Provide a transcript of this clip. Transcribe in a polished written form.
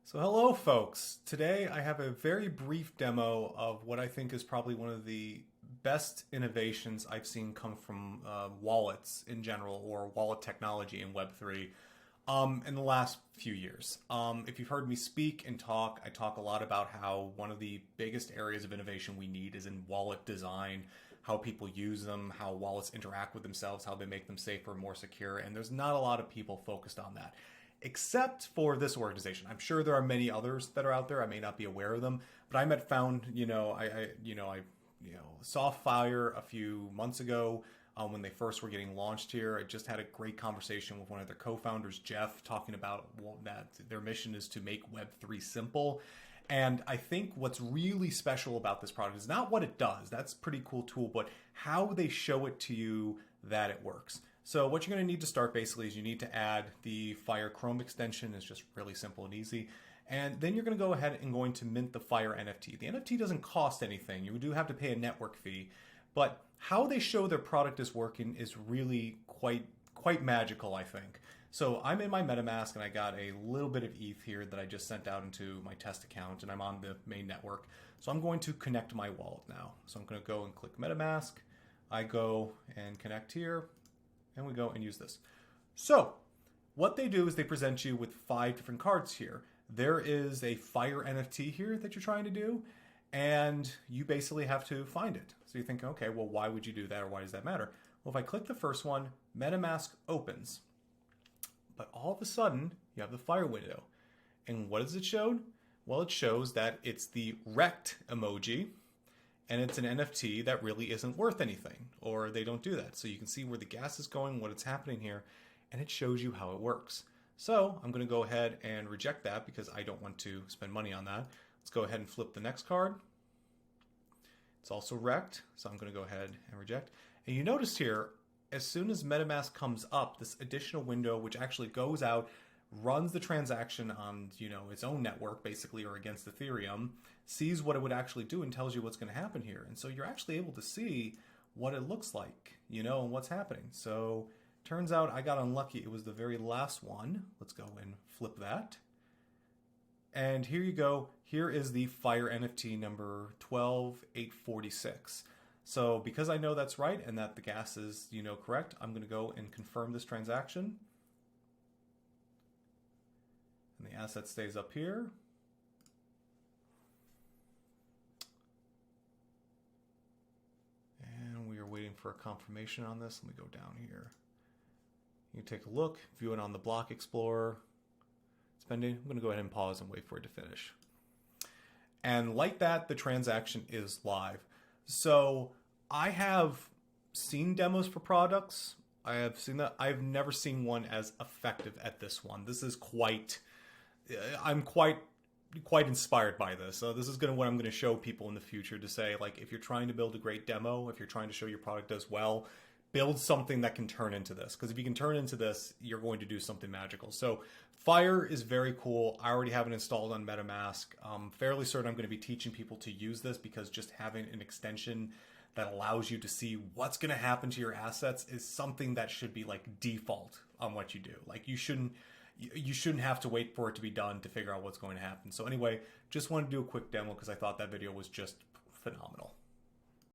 So hello folks, today I have a very brief demo of what I think is probably one of the best innovations I've seen come from wallets in general, or wallet technology in Web3 in the last few years. If you've heard me speak and talk, I talk a lot about how one of the biggest areas of innovation we need is in wallet design, how people use them, how wallets interact with themselves, how they make them safer, more secure, and there's not a lot of people focused on that except for this organization. I'm sure there are many others that are out there. I may not be aware of them, but I saw Fire a few months ago when they first were getting launched here. I just had a great conversation with one of their co-founders, Jeff, talking about that their mission is to make Web3 simple. And I think what's really special about this product is not what it does. That's a pretty cool tool, but how they show it to you that it works. So what you're going to need to start basically is you need to add the Fire Chrome extension. It's just really simple and easy. And then you're going to go ahead and going to mint the Fire NFT. The NFT doesn't cost anything. You do have to pay a network fee, but how they show their product is working is really quite magical, I think. So I'm in my MetaMask and I got a little bit of ETH here that I just sent out into my test account, and I'm on the main network. So I'm going to connect my wallet now. So I'm going to go and click MetaMask. I go and connect here. And we go and use this. So what they do is they present you with 5 different cards here. There is a Fire NFT here that you're trying to do, and you basically have to find it. So you think, okay, well, why would you do that, or why does that matter? Well, if I click the first one, MetaMask opens. But all of a sudden, you have the Fire window. And what does it show? Well, it shows that it's the wrecked emoji, and it's an NFT that really isn't worth anything, or they don't do that. So you can see where the gas is going, what it's happening here, and it shows you how it works. So I'm going to go ahead and reject that because I don't want to spend money on that. Let's go ahead and flip the next card. It's also wrecked, so I'm going to go ahead and reject. And you notice here, as soon as MetaMask comes up, this additional window, which actually goes out, runs the transaction on its own network, basically, or against Ethereum, sees what it would actually do and tells you what's going to happen here. And so you're actually able to see what it looks like, and what's happening. So turns out I got unlucky. It was the very last one. Let's go and flip that. And here you go. Here is the Fire NFT number 12846. So because I know that's right and that the gas is, correct, I'm going to go and confirm this transaction. And the asset stays up here. And we are waiting for a confirmation on this. Let me go down here. You can take a look, view it on the block explorer. It's pending. I'm going to go ahead and pause and wait for it to finish. And like that, the transaction is live. So I have seen demos for products. I have seen that. I've never seen one as effective at this one. This is I'm quite inspired by this. So this is what I'm going to show people in the future, to say, like, if you're trying to build a great demo, if you're trying to show your product does well, build something that can turn into this. Because if you can turn into this, you're going to do something magical. So Fire is very cool. I already have it installed on MetaMask. I'm fairly certain I'm going to be teaching people to use this, because just having an extension that allows you to see what's going to happen to your assets is something that should be like default on what you do. Like, you shouldn't have to wait for it to be done to figure out what's going to happen. So anyway, just wanted to do a quick demo because I thought that video was just phenomenal.